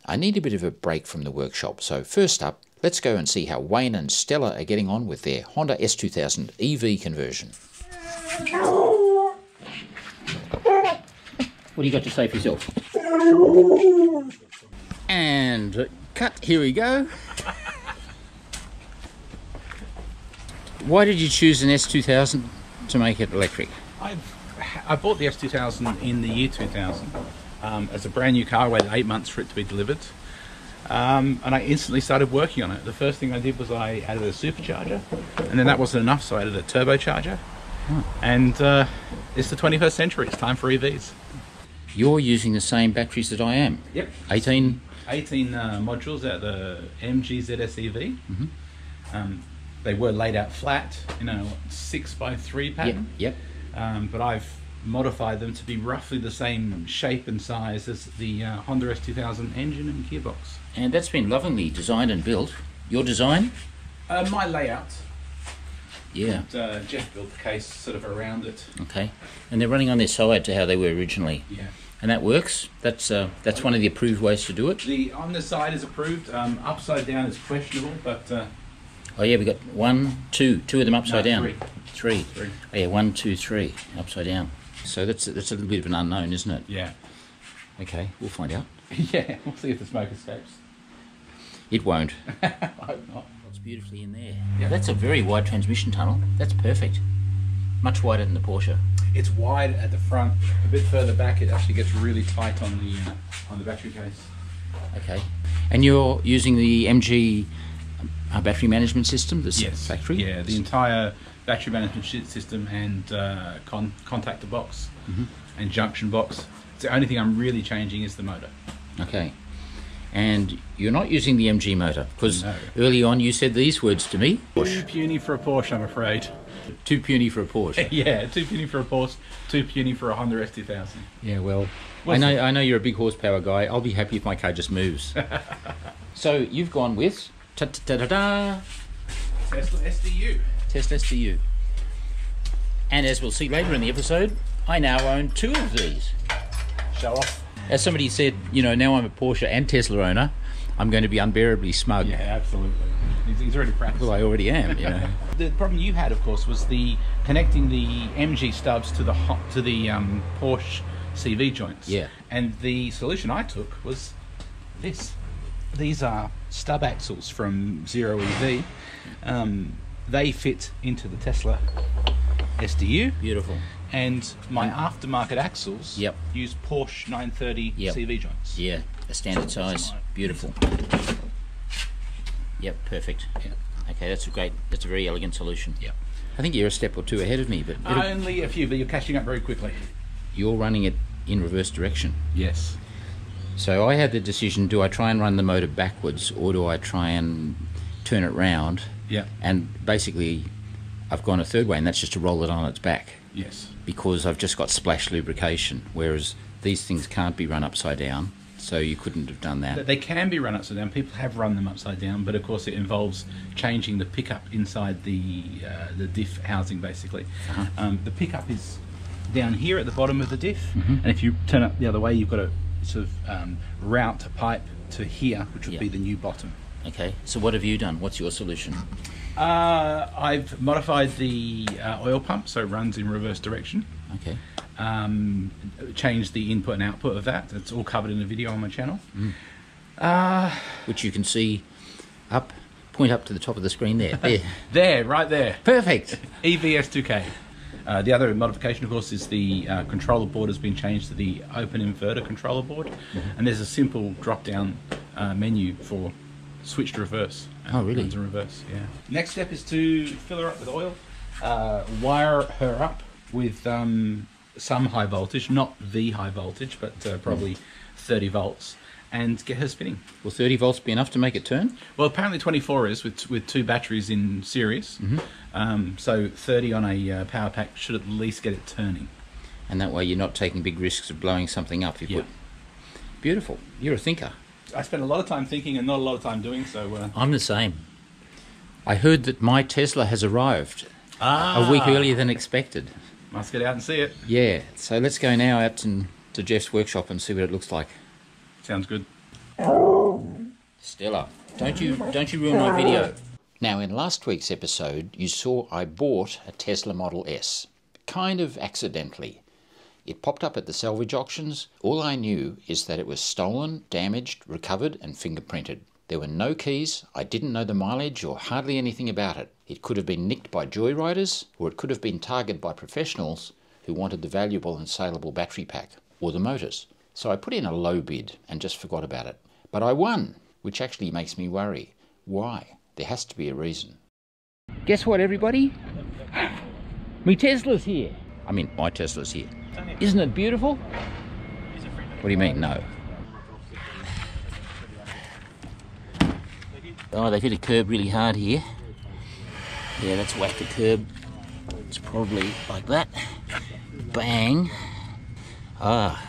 I need a bit of a break from the workshop, so first up, let's go and see how Wayne and Stella are getting on with their Honda S2000 EV conversion. What do you got to say for yourself? And cut, here we go. Why did you choose an S2000 to make it electric? I bought the S2000 in the year 2000 as a brand new car. I waited 8 months for it to be delivered, and I instantly started working on it. The first thing I did was I added a supercharger, and then that wasn't enough, so I added a turbocharger. And it's the 21st century. It's time for EVs. You're using the same batteries that I am. Yep. 18 modules out of the MG ZS EV. They were laid out flat in a 6x3 pattern. Yep. But I've modified them to be roughly the same shape and size as the Honda S2000 engine and gearbox. And that's been lovingly designed and built. Your design? My layout. Yeah. And, Jeff built the case sort of around it. Okay. And they're running on their side to how they were originally. Yeah. And that works? That's one of the approved ways to do it? The on the side is approved. Upside down is questionable, but... oh yeah, we've got 1, 2 of them upside down. Three. Three. Oh yeah, 1, 2, 3 upside down. So that's a little bit of an unknown, isn't it? Yeah. Okay, we'll find out. Yeah, we'll see if the smoke escapes. It won't. I hope not. It's beautifully in there. Yeah. That's a very wide transmission tunnel. That's perfect. Much wider than the Porsche. It's wide at the front. A bit further back, it actually gets really tight on the battery case. Okay. And you're using the MG battery management system, this factory? Yeah, the entire battery management system and contactor box and junction box. The only thing I'm really changing is the motor. Okay. And you're not using the MG motor, because No. early on you said these words to me. Too puny for a Porsche, I'm afraid. Too puny for a Porsche. Yeah, too puny for a Porsche, too puny for a Honda S2000. Yeah, well, I know you're a big horsepower guy. I'll be happy if my car just moves. So you've gone with ta-ta-ta-ta-da, Tesla SDU. Tesla SDU. And as we'll see later in the episode, I now own 2 of these. Show off. As somebody said, you know, now I'm a Porsche and Tesla owner, I'm going to be unbearably smug. Yeah, absolutely. He's already practiced. Well, I already am, you know. The problem you had, of course, was the connecting the MG stubs to the Porsche CV joints. Yeah. And the solution I took was this. These are stub axles from Zero EV. They fit into the Tesla SDU. Beautiful. And my aftermarket axles use Porsche 930 CV joints. Yeah, a standard size. Beautiful. Yep, perfect. Yeah. Okay, that's a very elegant solution. Yep. I think you're a step or two ahead of me, but only a few, but you're catching up very quickly. You're running it in reverse direction. Yes. So I had the decision, do I try and run the motor backwards or do I try and turn it round? Yeah. And basically I've gone a third way, and that's just to roll it on its back. Yes. Because I've just got splash lubrication, whereas these things can't be run upside down, so you couldn't have done that. They can be run upside down. People have run them upside down, but of course it involves changing the pickup inside the diff housing, basically. The pickup is down here at the bottom of the diff, and if you turn it the other way, you've got to sort of route a pipe to here, which would be the new bottom. Okay, so what have you done? What's your solution? I've modified the oil pump so it runs in reverse direction. Okay. Changed the input and output of that. It's all covered in a video on my channel. Which you can see up, point up to the top of the screen there. There. There, right there. Perfect. EVS2K. The other modification, of course, is the controller board has been changed to the open inverter controller board, and there's a simple drop-down menu for switch to reverse. Oh, really? Runs in reverse, yeah. Next step is to fill her up with oil, wire her up with some high voltage, not the high voltage, but probably 30 volts, and get her spinning. Will 30 volts be enough to make it turn? Well, apparently 24 is with 2 batteries in series. So 30 on a power pack should at least get it turning. And that way you're not taking big risks of blowing something up. Beautiful. You're a thinker. I spend a lot of time thinking and not a lot of time doing so. I'm the same. I heard that my Tesla has arrived a week earlier than expected. Must get out and see it. Yeah, so let's go now out to Jeff's workshop and see what it looks like. Sounds good. Stella, don't you ruin my video. Now, in last week's episode, you saw I bought a Tesla Model S, kind of accidentally. It popped up at the salvage auctions. All I knew is that it was stolen, damaged, recovered and fingerprinted. There were no keys, I didn't know the mileage or hardly anything about it. It could have been nicked by joyriders, or it could have been targeted by professionals who wanted the valuable and saleable battery pack, or the motors. So I put in a low bid and just forgot about it. But I won, which actually makes me worry. Why? There has to be a reason. Guess what, everybody? Me Tesla's here. I mean, my Tesla's here. Isn't it beautiful? What do you mean, no? Oh, they've hit a curb really hard here. Yeah, that's whacked the curb. It's probably like that. Bang. Ah,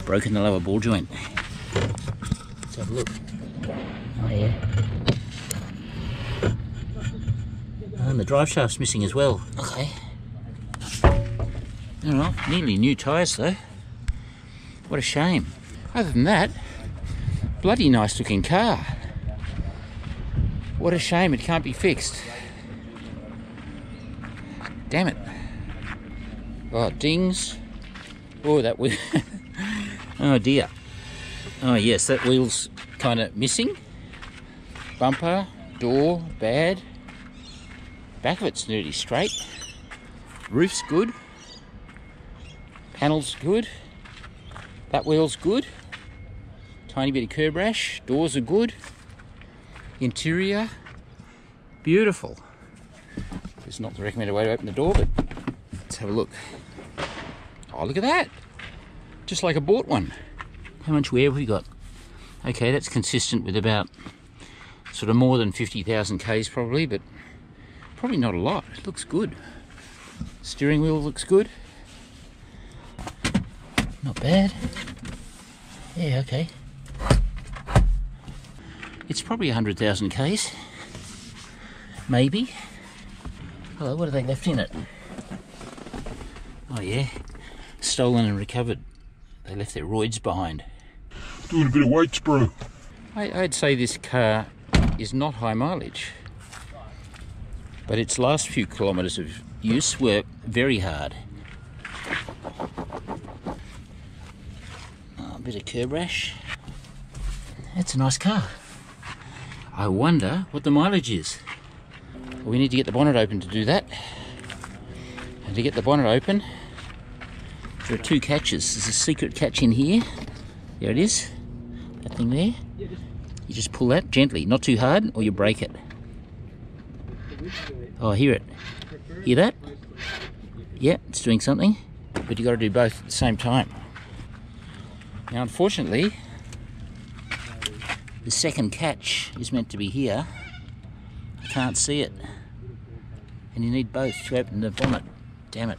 broken the lower ball joint. Let's have a look. Oh, yeah. And the drive shaft's missing as well. Okay. Alright, nearly new tyres though. What a shame. Other than that, bloody nice looking car. What a shame it can't be fixed. Damn it. Oh, dings. Oh, that wheel. Oh dear. Oh yes, that wheel's kind of missing. Bumper, door, bad. Back of it's nearly straight. Roof's good. Panel's good. That wheel's good. Tiny bit of curb rash. Doors are good. Interior, beautiful. It's not the recommended way to open the door, but let's have a look. Oh, look at that. Just like I bought one. How much wear have we got? Okay, that's consistent with about sort of more than 50,000 Ks probably, but probably not a lot. It looks good. Steering wheel looks good. Not bad. Yeah, okay. It's probably 100,000 Ks. Maybe. Hello, what have they left in it? Oh yeah, stolen and recovered. They left their roids behind. Doing a bit of weight spray. I'd say this car is not high mileage, but its last few kilometres of use were very hard. Oh, a bit of curb rash. That's a nice car. I wonder what the mileage is. We need to get the bonnet open to do that. And to get the bonnet open, there are two catches. There's a secret catch in here. There it is. That thing there. You just pull that gently, not too hard, or you break it. Oh, hear it. Hear that? Yeah, it's doing something. But you've got to do both at the same time. Now, unfortunately, the second catch is meant to be here. I can't see it. And you need both to open the bonnet. Damn it.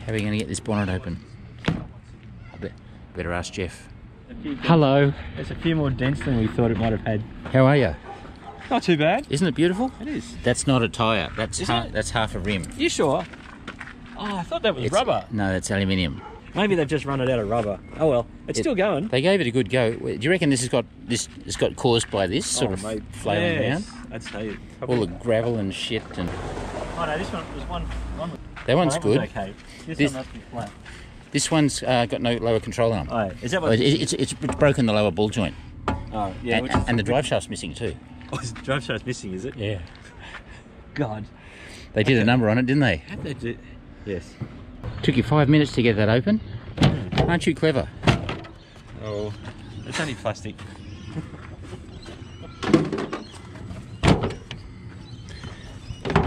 How are we going to get this bonnet open? I better ask Jeff. Hello. It's a few more dents than we thought it might have had. How are you? Not too bad. Isn't it beautiful? It is. That's not a tyre. That's Isn't it? that's half a rim. You sure? Oh, I thought that was rubber. No, that's aluminium. Maybe they've just run it out of rubber. Oh well, it's still going. They gave it a good go. Do you reckon this has got caused by this sort of flailing around? I'd say All the gravel and shit and. Oh no, this one was one. That one's good. Okay. This one must be flat. This one's got no lower control arm. Oh, is that what? It's broken the lower ball joint. Oh yeah. And the drive shaft's missing too. Oh, the drive shaft's missing, is it? Yeah. God. They did a number on it, didn't they? How'd they do? Yes. Took you 5 minutes to get that open. Aren't you clever? Oh, it's only plastic.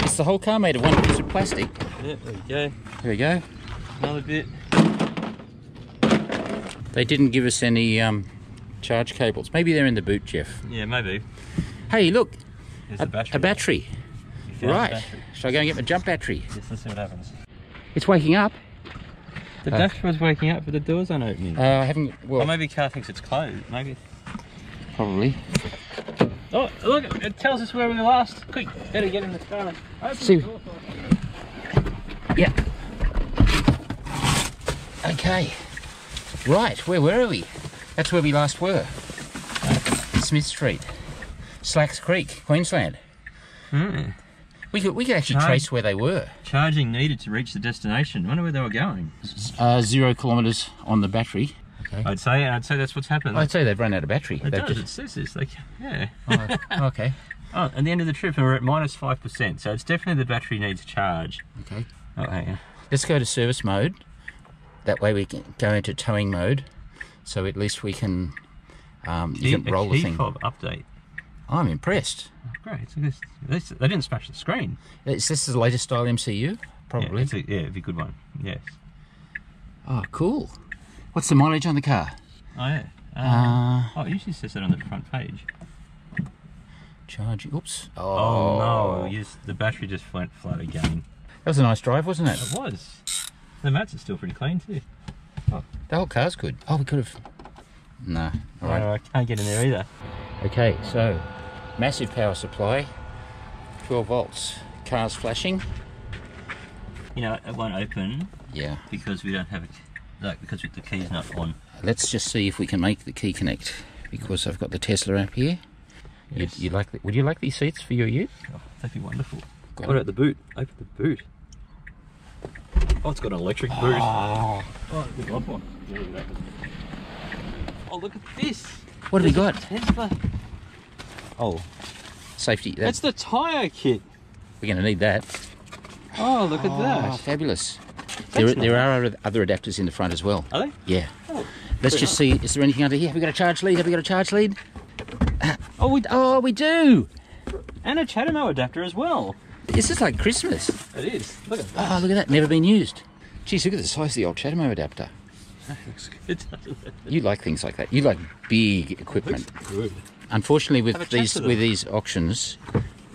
Is the whole car made of one piece of plastic? Yeah, there we go. There we go. Another bit. They didn't give us any charge cables. Maybe they're in the boot, Jeff. Yeah, maybe. Hey, look. There's the battery. A battery. You found Right. the battery. Shall I go and get my jump battery? Yes, let's see what happens. It's waking up. The dashboard's waking up, but the doors aren't opening. I haven't. Well, Or maybe car thinks it's closed. Maybe. probably. Oh, look! It tells us where we were last. Quick, better get in the car. Open See. the door for us. Yeah. Okay. Right. Where were we? That's where we last were. Smith Street, Slacks Creek, Queensland. We could actually trace where they were. Charging needed to reach the destination. I wonder where they were going. 0 kilometres on the battery. Okay. I'd say that's what's happened. I'd say they've run out of battery. It says this. Yeah. Oh, okay. Oh, at the end of the trip, we're at -5%, so it's definitely the battery needs charge. Okay. Okay. Let's go to service mode. That way we can go into towing mode, so at least we can you can roll the thing. Fob update. I'm impressed. Oh, great. So they didn't smash the screen. Is this the latest style MCU? Probably. Yeah, it'd be a good one. Yes. Oh, cool. What's the mileage on the car? Oh, yeah. It usually says that on the front page. Charging. Oops. Oh no! The battery just went flat again. That was a nice drive, wasn't it? It was. The mats are still pretty clean too. Oh, the whole car's good. Oh, we could have. No. All right. No, I can't get in there either. Okay, so massive power supply, 12 volts. Car's flashing. You know, it won't open. Yeah. Because we don't have it. Because the key's not on. Let's just see if we can make the key connect, because I've got the Tesla app here. Yes. Would you like these seats for your youth? Oh, that'd be wonderful. What about the boot? Open the boot. Oh, it's got an electric boot. Oh, good one. Oh, look at this. What have we got? Tesla. Oh, Safety. that's the tyre kit. We're going to need that. Oh, look at Oh, that. fabulous. There are other adapters in the front as well. Are they? Yeah. Oh, Let's just see, is there anything under here? Have we got a charge lead? Have we got a charge lead? Oh, we do! and a CHAdeMO adapter as well. This is like Christmas. It is. Look at that. Oh, look at that. Never been used. Geez, look at the size of the old CHAdeMO adapter. That looks good, doesn't it? You like things like that. You like big equipment. Good. Unfortunately, with Have a chat to them. these auctions,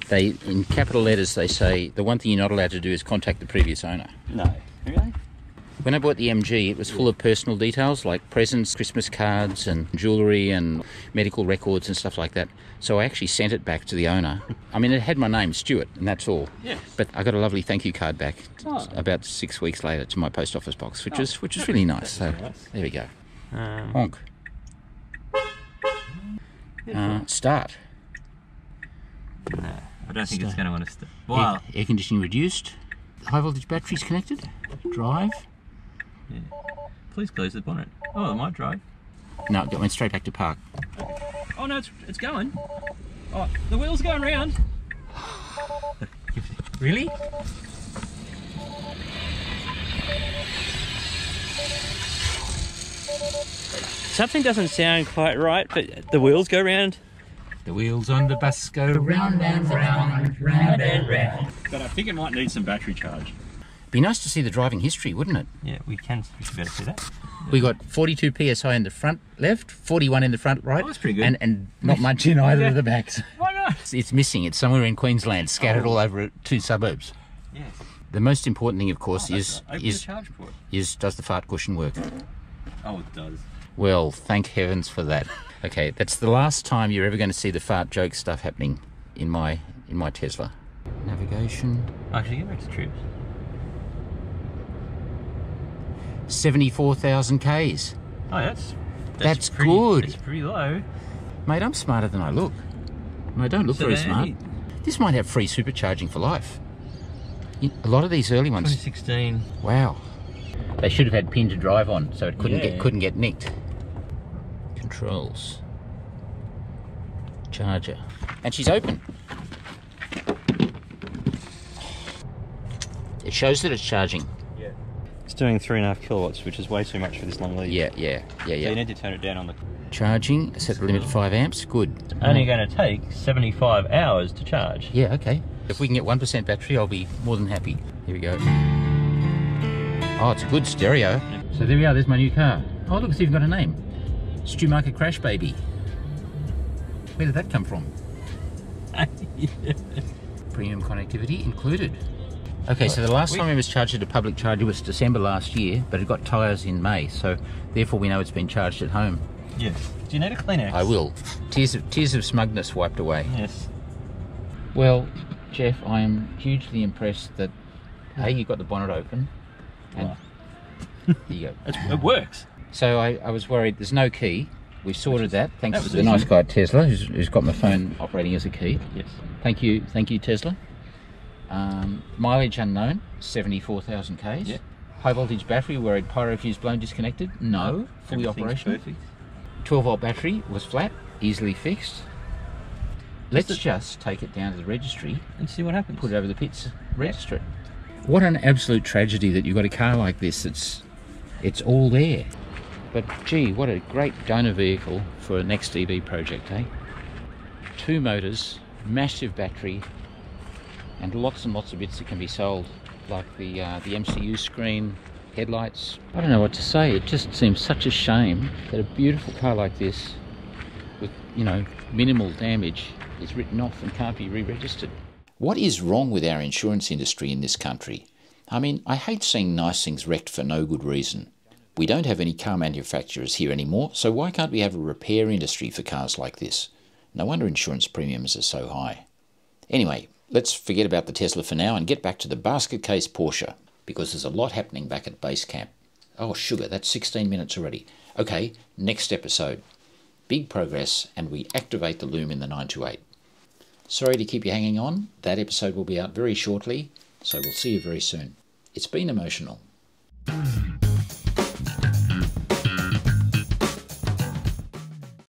they, in capital letters, they say the one thing you're not allowed to do is contact the previous owner. No. Really? When I bought the MG, it was full of personal details like presents, Christmas cards and jewellery and medical records and stuff like that. So I actually sent it back to the owner. I mean, it had my name, Stuart, and that's all. Yes. But I got a lovely thank you card back Oh. about 6 weeks later to my post office box, which was really nice. So nice. there we go. Um, Honk. Start. no, I don't think it's going to want to start. Wow. Air conditioning reduced. High voltage batteries connected. Drive. Yeah. Please close the bonnet. Oh, it might drive. No, it went straight back to park. Oh no, it's going. Oh, the wheel's going round. Really? Something doesn't sound quite right, but the wheels go round. The wheels on the bus go round and round, round and round. But I think it might need some battery charge. Be nice to see the driving history, wouldn't it? Yeah, we should better see that. We got 42 psi in the front left, 41 in the front right, Oh, that's pretty good. and not much in either of the backs. Why not? It's missing. It's somewhere in Queensland, scattered all over 2 suburbs. Yes. The most important thing, of course, Open the is charge port. does the fart cushion work? Oh, it does. Well, thank heavens for that. Okay, that's the last time you're ever going to see the fart joke stuff happening in my Tesla. Navigation. Actually, get back to trips. 74,000 Ks. Oh, That's pretty, good. It's pretty low. Mate, I'm smarter than I look. And I don't look very smart. Danny. This might have free supercharging for life. A lot of these early ones. 2016. Wow. They should have had pin to drive on, so it Yeah. couldn't get nicked. Controls. Charger. And she's open. It shows that it's charging. Yeah. It's doing 3.5 kilowatts, which is way too much for this long lead. Yeah. So you need to turn it down on the... Charging, set the limit to 5 amps. Good. Only going to take 75 hours to charge. Yeah, okay. If we can get 1% battery, I'll be more than happy. Here we go. Oh, it's a good stereo. So there we are, there's my new car. Oh, look, it's even got a name. Stu Market Crash Baby. Where did that come from? Premium connectivity included. Okay, so the last time it was charged at a public charger was December last year, but it got tyres in May, so therefore we know it's been charged at home. Yes. Do you need a Kleenex? I will. Tears of smugness wiped away. Yes. Well, Jeff, I am hugely impressed that you got the bonnet open, and there you go. It works. So I was worried. There's no key. We've sorted that. Thanks That to was the easy. nice guy at Tesla who's got my phone operating as a key. Yes. Thank you, Tesla. Mileage unknown, 74,000 k's. Yeah. High voltage battery, worried pyro fuse blown disconnected? No, fully Everything's operational. perfect. 12 volt battery was flat, easily fixed. Let's just take it down to the registry, And see what happens. put it over the pits, register it. What an absolute tragedy that you've got a car like this. It's all there. But gee, what a great donor vehicle for a next EV project, eh? 2 motors, massive battery, and lots of bits that can be sold, like the MCU screen, headlights. I don't know what to say. It just seems such a shame that a beautiful car like this, with, you know, minimal damage, is written off and can't be re-registered. What is wrong with our insurance industry in this country? I mean, I hate seeing nice things wrecked for no good reason. We don't have any car manufacturers here anymore, so why can't we have a repair industry for cars like this? No wonder insurance premiums are so high. Anyway, let's forget about the Tesla for now and get back to the basket case Porsche, because there's a lot happening back at base camp. Oh, sugar, that's 16 minutes already. Okay, next episode. Big progress, and we activate the loom in the 928. Sorry to keep you hanging on. That episode will be out very shortly, so we'll see you very soon. It's been emotional.